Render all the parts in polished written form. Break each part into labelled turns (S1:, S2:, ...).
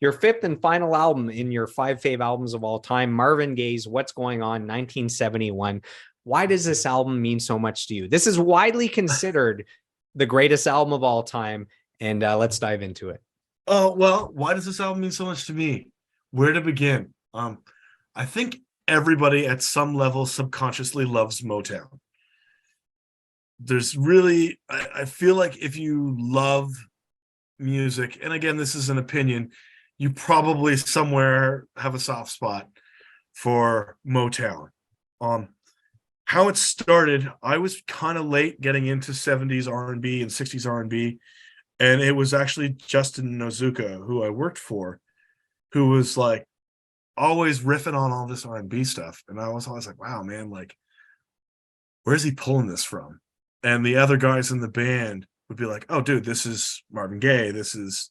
S1: Your fifth and final album in your five fave albums of all time, Marvin Gaye's What's Going On, 1971. Why does this album mean so much to you? This is widely considered the greatest album of all time, and let's dive into it.
S2: Oh, well, why does this album mean so much to me? Where to begin? I think everybody at some level subconsciously loves Motown. There's really, I feel like if you love music, and again, this is an opinion, you probably somewhere have a soft spot for Motown. How it started, I was kind of late getting into 70s R&B and 60s R&B, and it was actually Justin Nozuka, who I worked for, who was like always riffing on all this R&B stuff, and I was always like, wow, man, like, where's he pulling this from? And the other guys in the band would be like, oh, dude, this is Marvin Gaye, this is,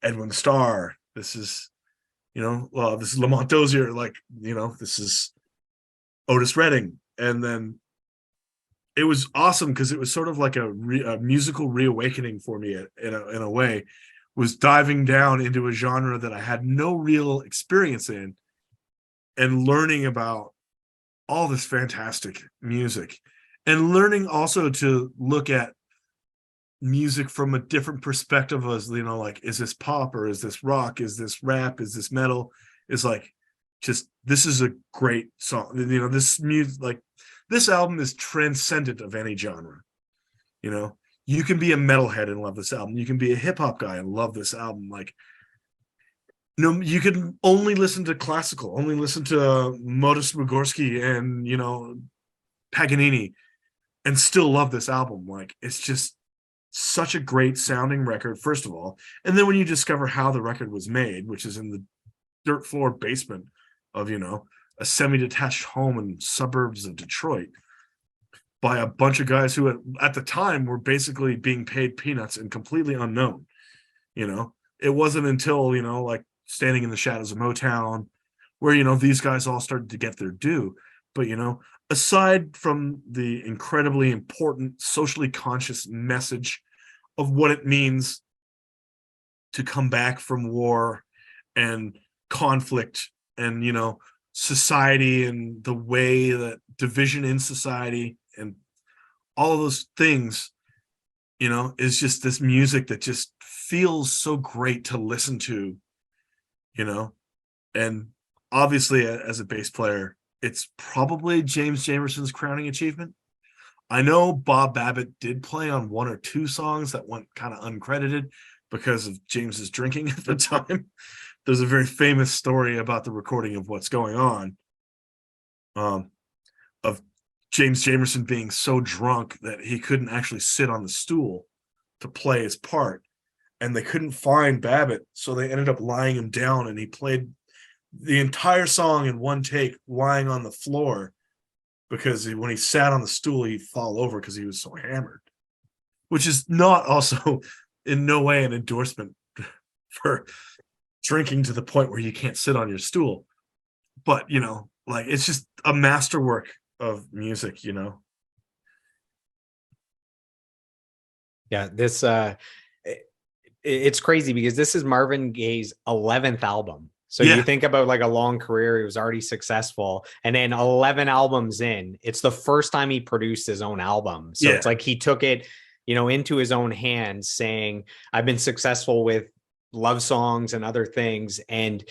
S2: Edwin Starr, this is, this is Lamont Dozier, like, this is Otis Redding. And then it was awesome because it was sort of like a musical reawakening for me in a way, was diving down into a genre that I had no real experience in and learning about all this fantastic music, and learning also to look at music from a different perspective, as like, is this pop or is this rock, is this rap, is this metal? Is like, just, this is a great song. This music, like, this album is transcendent of any genre. You can be a metalhead and love this album, you can be a hip-hop guy and love this album. Like, you can only listen to classical, only listen to Modest Wygorsky and Paganini and still love this album. Like, it's just such a great sounding record, first of all. And then when you discover how the record was made, which is in the dirt floor basement of a semi-detached home in suburbs of Detroit by a bunch of guys who at the time were basically being paid peanuts and completely unknown. It wasn't until like Standing in the Shadows of Motown where these guys all started to get their due. But aside from the incredibly important socially conscious message of what it means to come back from war and conflict and society, and the way that division in society and all of those things, is just this music that just feels so great to listen to, and obviously as a bass player, it's probably James Jamerson's crowning achievement. I know Bob Babbitt did play on one or two songs that went kind of uncredited because of James's drinking at the time. There's a very famous story about the recording of What's Going On, of James Jamerson being so drunk that he couldn't actually sit on the stool to play his part, and they couldn't find Babbitt, so they ended up lying him down, and he played the entire song in one take lying on the floor, because when he sat on the stool he'd fall over because he was so hammered, which is not also in no way an endorsement for drinking to the point where you can't sit on your stool. But like, it's just a masterwork of music.
S1: Yeah, this it's crazy because this is Marvin Gaye's 11th album. So
S2: Yeah.
S1: you think about like a long career, he was already successful, and then 11 albums in, it's the first time he produced his own album. So it's like he took it, into his own hands, saying, I've been successful with love songs and other things. And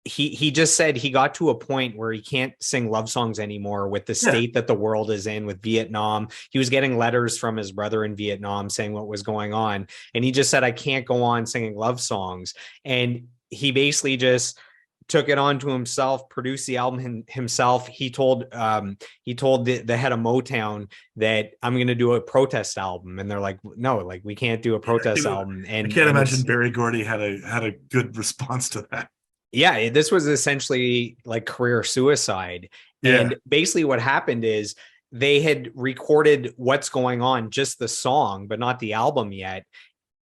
S1: he just said he got to a point where he can't sing love songs anymore with the state that the world is in with Vietnam. He was getting letters from his brother in Vietnam saying what was going on. And he just said, I can't go on singing love songs. And he basically just took it on to himself, produced the album himself. He told the head of Motown that I'm going to do a protest album. And they're like, no, like, we can't do a protest album. And
S2: I can't imagine Berry Gordy had a good response to that.
S1: Yeah, this was essentially like career suicide.
S2: Yeah.
S1: And basically what happened is they had recorded What's Going On, just the song, but not the album yet.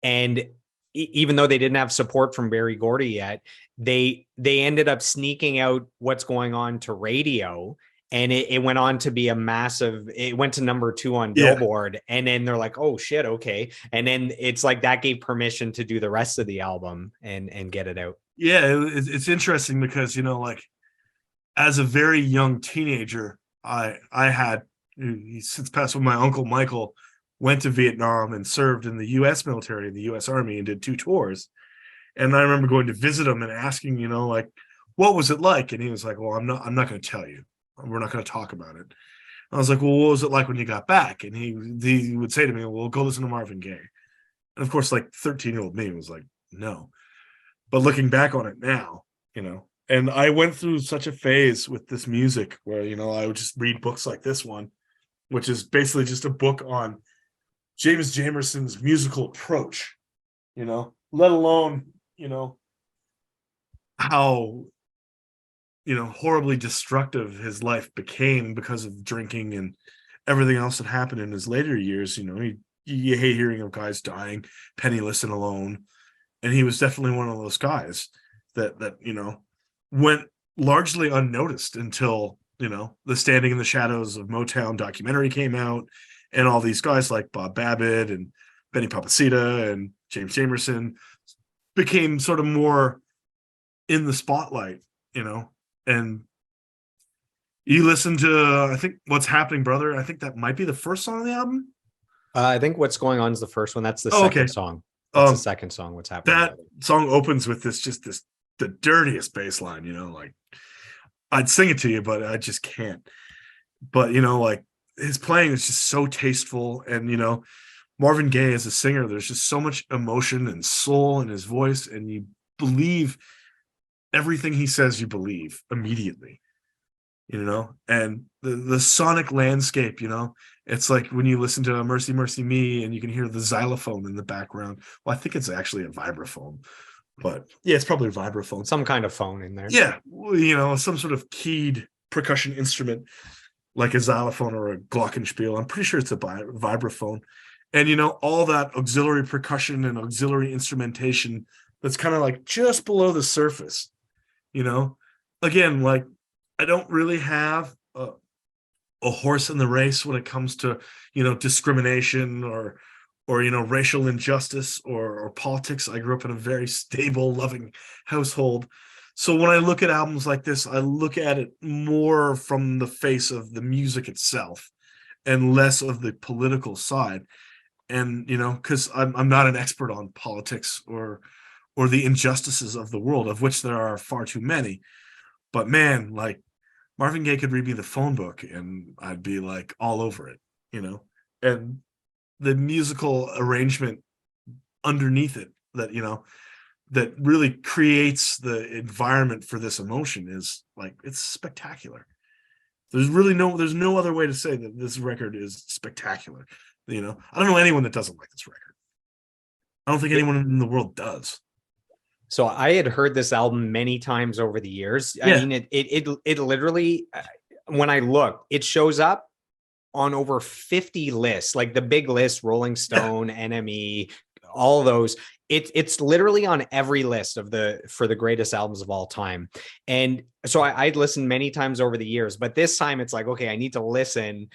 S1: And even though they didn't have support from Berry Gordy yet, they ended up sneaking out What's Going On to radio and it went on to be a massive, it went to #2 on
S2: Yeah.
S1: Billboard, and then they're like, oh shit, okay, and then it's like that gave permission to do the rest of the album and get it out.
S2: Yeah, it's interesting because, you know, like as a very young teenager, I had, he's since passed, when my uncle Michael went to Vietnam and served in the U.S. military, the U.S. Army, and did 2 tours. And I remember going to visit him and asking, you know, like, what was it like? And he was like, well, I'm not going to tell you. We're not going to talk about it. I was like, well, what was it like when you got back? And he would say to me, well, go listen to Marvin Gaye. And of course, like 13-year-old me was like, no. But looking back on it now, you know, and I went through such a phase with this music where, you know, I would just read books like this one, which is basically just a book on James Jamerson's musical approach, you know, let alone, you know, how, you know, horribly destructive his life became because of drinking and everything else that happened in his later years. You know, you hate hearing of guys dying penniless and alone. And he was definitely one of those guys that, you know, went largely unnoticed until, you know, the Standing in the Shadows of Motown documentary came out, and all these guys like Bob Babbitt and Benny Papacita and James Jamerson became sort of more in the spotlight, you know. And you listen to, I think, What's Happening, Brother. I think that might be the first song on the album.
S1: I think What's Going On is the first one. That's the
S2: Oh,
S1: second
S2: okay.
S1: song. That's the second song. What's Happening?
S2: That song opens with this the dirtiest bass line, you know, like I'd sing it to you, but I just can't. But, you know, like his playing is just so tasteful. And, you know, Marvin Gaye as a singer, there's just so much emotion and soul in his voice, and you believe everything he says, you believe immediately, you know. And the sonic landscape, you know, it's like when you listen to Mercy Mercy Me and you can hear the xylophone in the background. Well, I think it's actually a vibraphone, but yeah, it's probably a vibraphone,
S1: some kind of phone in there.
S2: Yeah, you know, some sort of keyed percussion instrument like a xylophone or a glockenspiel. I'm pretty sure it's a vibraphone. And, you know, all that auxiliary percussion and auxiliary instrumentation that's kind of like just below the surface, you know. Again, like, I don't really have a horse in the race when it comes to, you know, discrimination or you know, racial injustice or politics. I grew up in a very stable, loving household. So when I look at albums like this, I look at it more from the face of the music itself and less of the political side. And, you know, because I'm not an expert on politics or the injustices of the world, of which there are far too many. But man, like, Marvin Gaye could read me the phone book and I'd be like all over it, you know. And the musical arrangement underneath it, that, you know, that really creates the environment for this emotion is like, it's spectacular. There's no other way to say that this record is spectacular. You know, I don't know anyone that doesn't like this record. I don't think anyone in the world does.
S1: So I had heard this album many times over the years.
S2: Yeah.
S1: I mean, it literally, when I look, it shows up on over 50 lists, like the big list, Rolling Stone, NME, all those. It's literally on every list for the greatest albums of all time. And so I'd listened many times over the years, but this time it's like, okay, I need to listen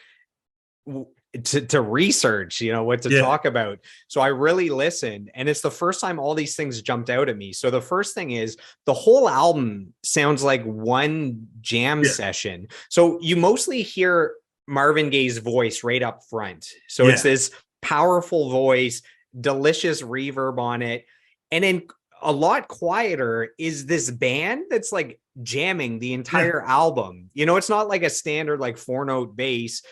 S1: to research, you know, what to talk about. So I really listened, and it's the first time all these things jumped out at me. So the first thing is the whole album sounds like one jam session. So you mostly hear Marvin Gaye's voice right up front. So it's this powerful voice, delicious reverb on it. And then a lot quieter is this band that's like jamming the entire album. You know, it's not like a standard like 4-note bass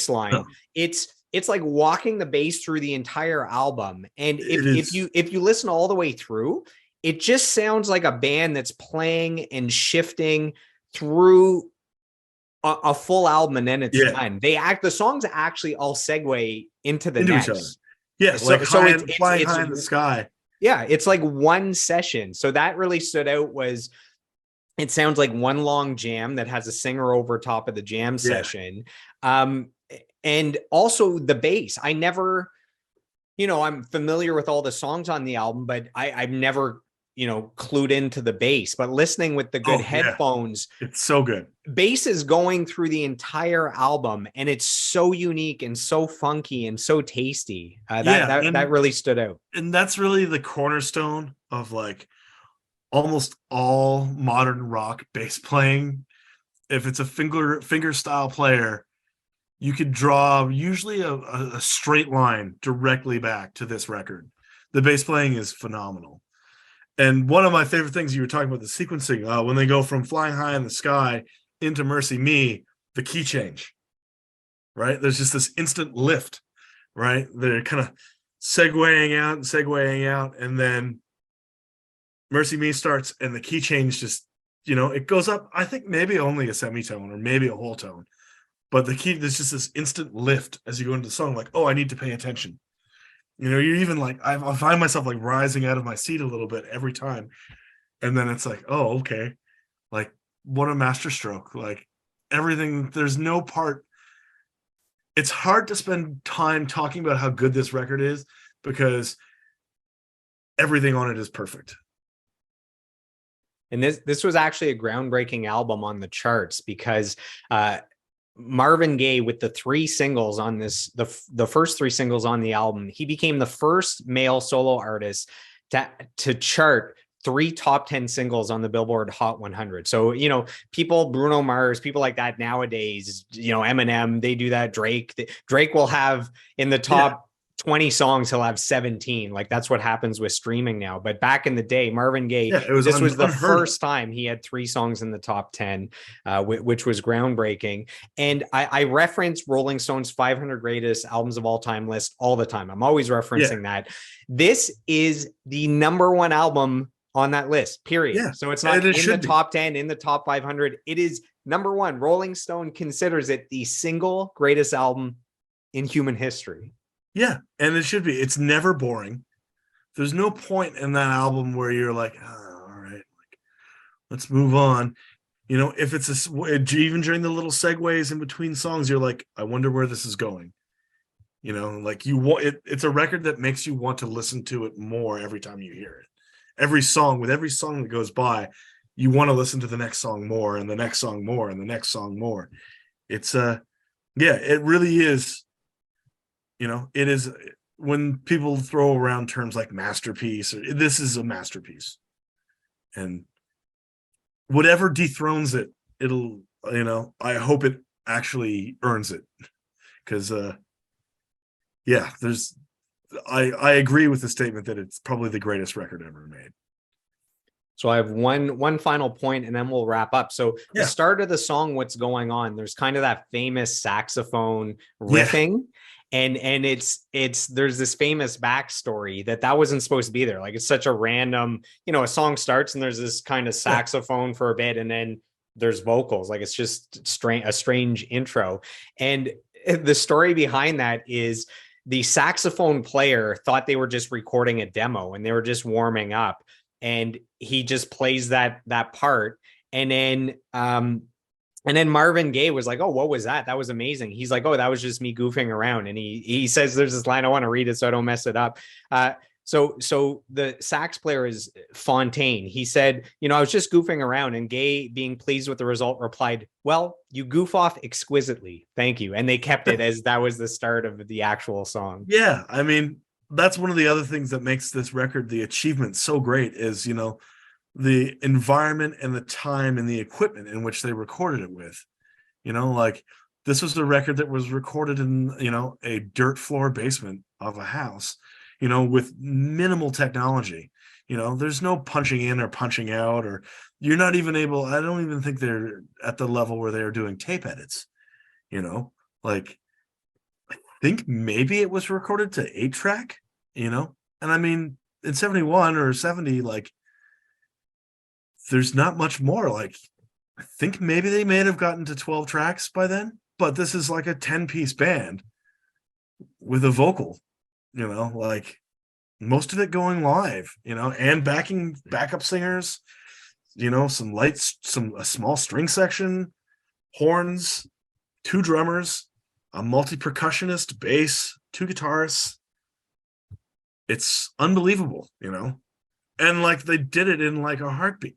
S1: line. No. It's like walking the bass through the entire album. And if you listen all the way through, it just sounds like a band that's playing and shifting through a full album, and then it's done. The songs actually all segue into the next. Each other.
S2: Yeah, so, like flying high in the sky.
S1: Yeah, it's like one session. So that really stood out. Was it sounds like one long jam that has a singer over top of the jam session. And also the bass. I never, you know, I'm familiar with all the songs on the album, but I've never clued into the bass, but listening with the good headphones,
S2: it's so good.
S1: Bass is going through the entire album, and it's so unique and so funky and so tasty. That really stood out.
S2: And that's really the cornerstone of like almost all modern rock bass playing. If it's a finger style player, you could draw usually a straight line directly back to this record. The bass playing is phenomenal. And one of my favorite things, you were talking about the sequencing, when they go from Flying High in the Sky into Mercy Me, the key change, right? There's just this instant lift, right? They're kind of segueing out, and then Mercy Me starts, and the key change just, it goes up, I think maybe only a semitone or maybe a whole tone. But there's just this instant lift as you go into the song, like, oh, I need to pay attention. You're even like, I find myself like rising out of my seat a little bit every time. And then it's like, oh, okay. Like, what a masterstroke. Like, everything, there's no part. It's hard to spend time talking about how good this record is because everything on it is perfect.
S1: And this was actually a groundbreaking album on the charts because Marvin Gaye, with the three singles on this, the first three singles on the album, he became the first male solo artist to chart 3 top 10 singles on the Billboard Hot 100. So, people, Bruno Mars, people like that nowadays, Eminem, they do that. Drake will have in the top 20 songs, he'll have 17. Like, that's what happens with streaming now. But back in the day, Marvin Gaye, this was the first time he had 3 songs in the top 10, which was groundbreaking. And I reference Rolling Stone's 500 greatest albums of all time list all the time. I'm always referencing that. This is the number 1 album on that list, period.
S2: Yeah,
S1: so it's not in the top 10, in the top 500. It is number 1. Rolling Stone considers it the single greatest album in human history.
S2: Yeah, and it should be. It's never boring. There's no point in that album where you're like, oh, all right, like, let's move on. If it's even during the little segues in between songs, you're like, I wonder where this is going. Like, you want it. It's a record that makes you want to listen to it more every time you hear it. Every song that goes by, you want to listen to the next song more, and the next song more, and the next song more. It's it really is. It is, when people throw around terms like masterpiece, this is a masterpiece. And whatever dethrones it, it'll, I hope it actually earns it. Because, I agree with the statement that it's probably the greatest record ever made.
S1: So I have one final point, and then we'll wrap up. So the start of the song, What's Going On, there's kind of that famous saxophone riffing. And it's there's this famous backstory that wasn't supposed to be there. Like, it's such a random, a song starts and there's this kind of saxophone for a bit, and then there's vocals. Like, it's just a strange intro. And the story behind that is the saxophone player thought they were just recording a demo and they were just warming up, and he just plays that part. And then Marvin Gaye was like, oh, what was that? That was amazing. He's like, oh, that was just me goofing around. And he says, there's this line, I want to read it so I don't mess it up. So the sax player is Fontaine. He said, I was just goofing around. And Gaye, being pleased with the result, replied, well, you goof off exquisitely. Thank you. And they kept it as that was the start of the actual song.
S2: Yeah. I mean, that's one of the other things that makes this record, the achievement, so great is, the environment and the time and the equipment in which they recorded it with. Like, this was the record that was recorded in, a dirt floor basement of a house, with minimal technology. There's no punching in or punching out, or you're not even able, I don't even think they're at the level where they're doing tape edits. Like, I think maybe it was recorded to 8-track, and I mean, in 71 or 70, like, there's not much more. Like, I think maybe they may have gotten to 12 tracks by then, but this is like a 10-piece band with a vocal, like, most of it going live, and backup singers, some lights, a small string section, horns, 2 drummers, a multi-percussionist, bass, 2 guitarists. It's unbelievable, And like they did it in like a heartbeat.